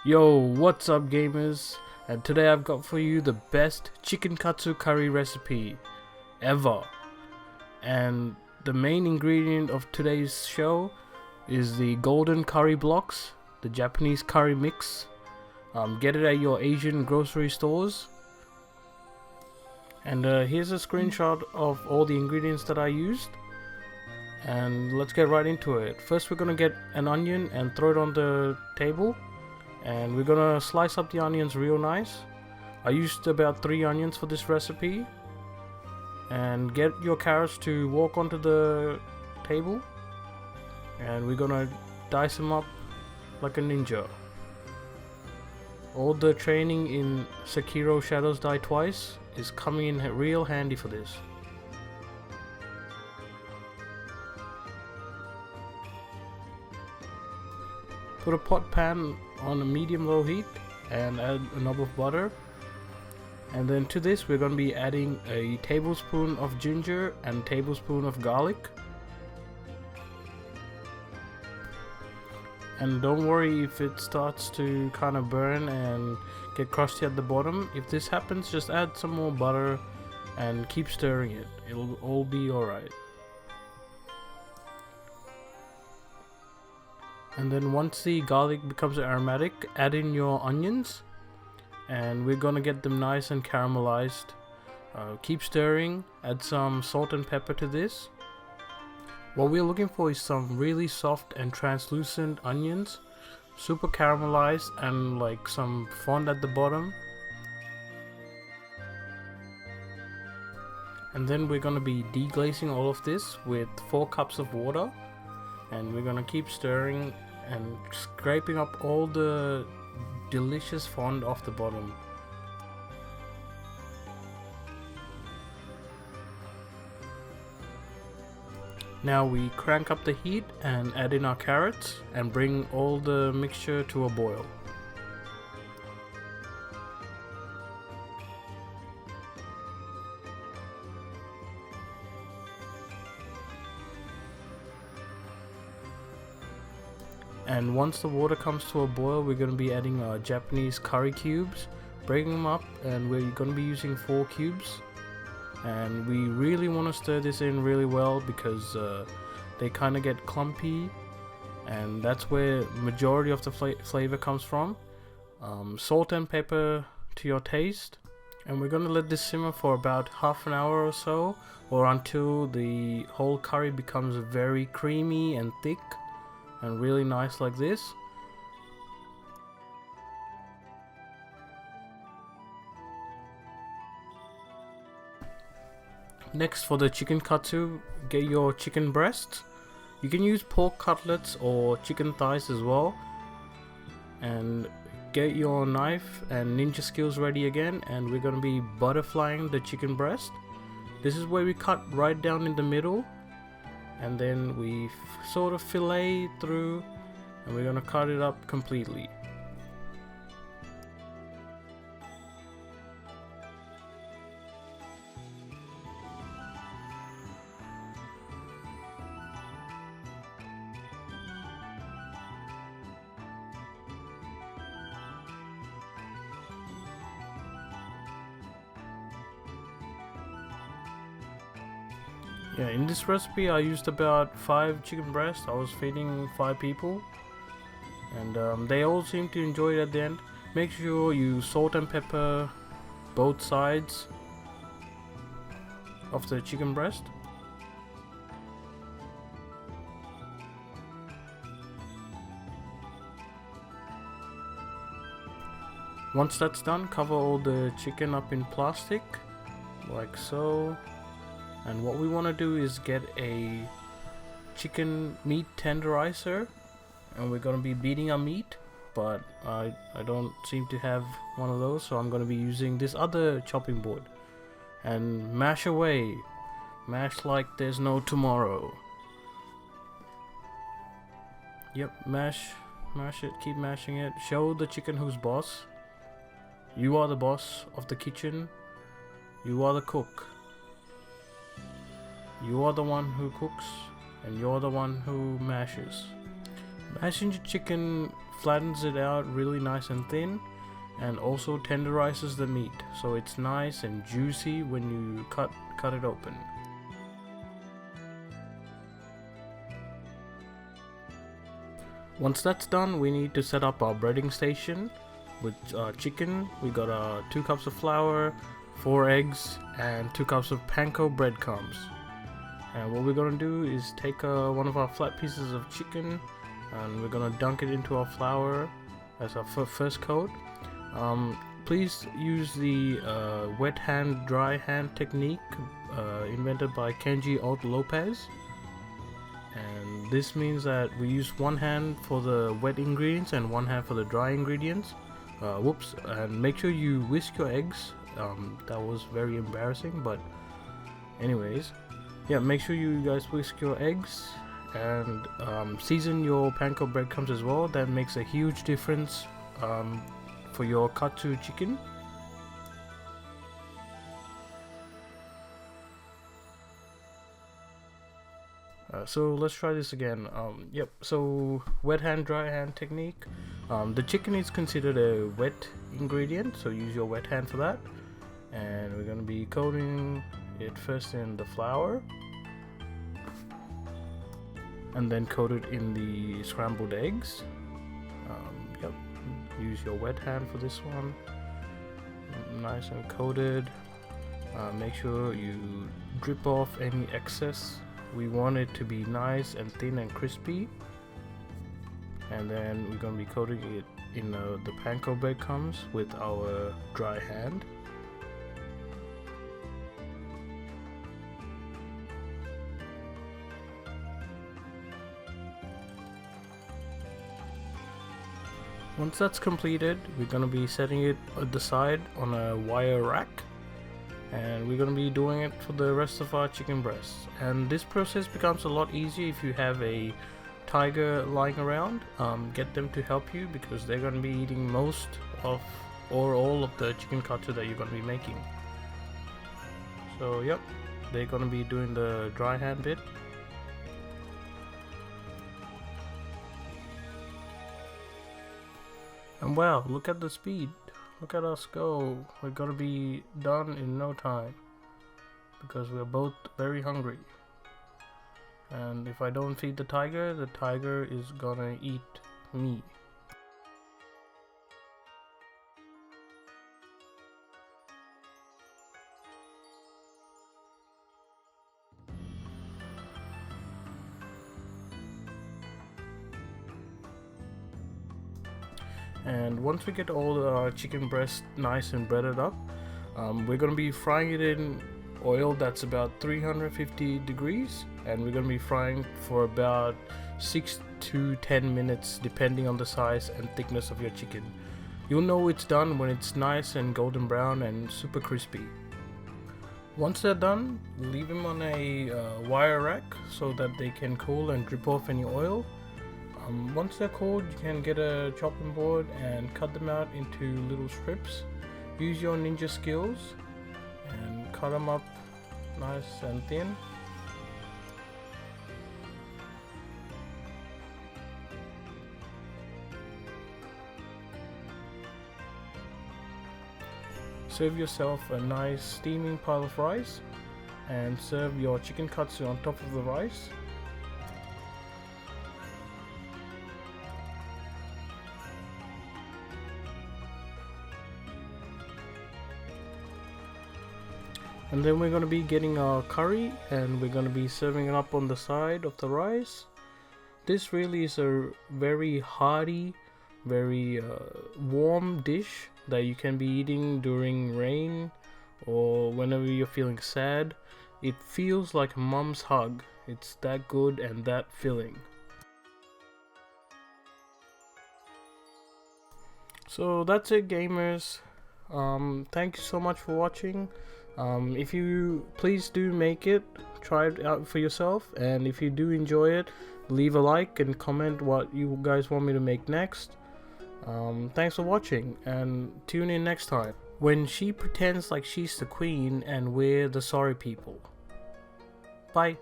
Yo, what's up gamers? And today I've got for you the best chicken katsu curry recipe ever. And the main ingredient of today's show is the golden curry blocks, the Japanese curry mix. Get it at your Asian grocery stores. And here's a screenshot of all the ingredients that I used. And let's get right into it. First we're gonna get an onion and throw it on the table. And we're gonna slice up the onions real nice. I used about 3 onions for this recipe. And get your carrots to walk onto the table. And we're gonna dice them up like a ninja. All the training in Sekiro Shadows Die Twice is coming in real handy for this. Put a pot pan on a medium-low heat and add a knob of butter. And then to this we're going to be adding a tablespoon of ginger and a tablespoon of garlic. And don't worry if it starts to kind of burn and get crusty at the bottom. If this happens, just add some more butter and keep stirring it. It'll all be alright. And then once the garlic becomes aromatic, add in your onions. And we're gonna get them nice and caramelized. Keep stirring, add some salt and pepper to this. What we're looking for is some really soft and translucent onions, super caramelized and like some fond at the bottom. And then we're gonna be deglazing all of this with 4 cups of water. And we're gonna keep stirring and scraping up all the delicious fond off the bottom. Now we crank up the heat and add in our carrots and bring all the mixture to a boil. And once the water comes to a boil, we're going to be adding our Japanese curry cubes, breaking them up, and we're going to be using 4 cubes. And we really want to stir this in really well because they kind of get clumpy, and that's where majority of the flavor comes from. Salt and pepper to your taste, and we're going to let this simmer for about half an hour or so, or until the whole curry becomes very creamy and thick and really nice like this. Next, for the chicken katsu, get your chicken breasts. You can use pork cutlets or chicken thighs as well. And get your knife and ninja skills ready again, and we're going to be butterflying the chicken breast. This is where we cut right down in the middle, and then we sort of fillet through, and we're going to cut it up completely. Yeah, in this recipe I used about 5 chicken breasts. I was feeding 5 people, and they all seem to enjoy it at the end. Make sure you salt and pepper both sides of the chicken breast. Once that's done, cover all the chicken up in plastic like so. And what we want to do is get a chicken meat tenderizer, and we're going to be beating our meat, but I don't seem to have one of those, so I'm going to be using this other chopping board. And mash away, mash like there's no tomorrow. Yep, mash it, keep mashing it. Show the chicken who's boss. You are the boss of the kitchen. You are the cook. You are the one who cooks, and you're the one who mashes. Mashing the chicken flattens it out really nice and thin, and also tenderizes the meat, so it's nice and juicy when you cut it open. Once that's done, we need to set up our breading station with chicken. We got 2 cups of flour, 4 eggs, and 2 cups of panko breadcrumbs. And what we're gonna do is take one of our flat pieces of chicken, and we're gonna dunk it into our flour as our first coat. Please use the wet hand, dry hand technique invented by Kenji Alt Lopez. And this means that we use one hand for the wet ingredients and one hand for the dry ingredients. And make sure you whisk your eggs. That was very embarrassing, but anyways, yeah, make sure you guys whisk your eggs, and season your panko breadcrumbs as well. That makes a huge difference for your Katsu chicken. So let's try this again. So wet hand, dry hand technique. The chicken is considered a wet ingredient, so use your wet hand for that. And we're going to be coating it first in the flour, and then coat it in the scrambled eggs. Use your wet hand for this one. Nice and coated. Make sure you drip off any excess. We want it to be nice and thin and crispy. And then we're going to be coating it in the panko breadcrumbs with our dry hand. Once that's completed, we're going to be setting it at the side on a wire rack, and we're going to be doing it for the rest of our chicken breasts. And this process becomes a lot easier if you have a tiger lying around. Get them to help you, because they're going to be eating most of or all of the chicken katsu that you're going to be making. So yep, they're going to be doing the dry hand bit. And wow, look at the speed. Look at us go. We're gonna be done in no time, because we're both very hungry. And if I don't feed the tiger is gonna eat me. And once we get all the chicken breast nice and breaded up, we're going to be frying it in oil that's about 350 degrees, and we're going to be frying for about 6 to 10 minutes depending on the size and thickness of your chicken. You'll know it's done when it's nice and golden brown and super crispy. Once they're done, leave them on a wire rack so that they can cool and drip off any oil. Once they're cold, you can get a chopping board and cut them out into little strips. Use your ninja skills and cut them up nice and thin. Serve yourself a nice steaming pile of rice, and serve your chicken katsu on top of the rice. And then we're going to be getting our curry, and we're going to be serving it up on the side of the rice. This really is a very hearty, very warm dish that you can be eating during rain or whenever you're feeling sad. It feels like a mom's hug. It's that good and that filling. So that's it, gamers. Thank you so much for watching. If you please do make it, try it out for yourself, and if you do enjoy it, leave a like and comment what you guys want me to make next. Thanks for watching, and tune in next time when she pretends like she's the queen and we're the sorry people. Bye.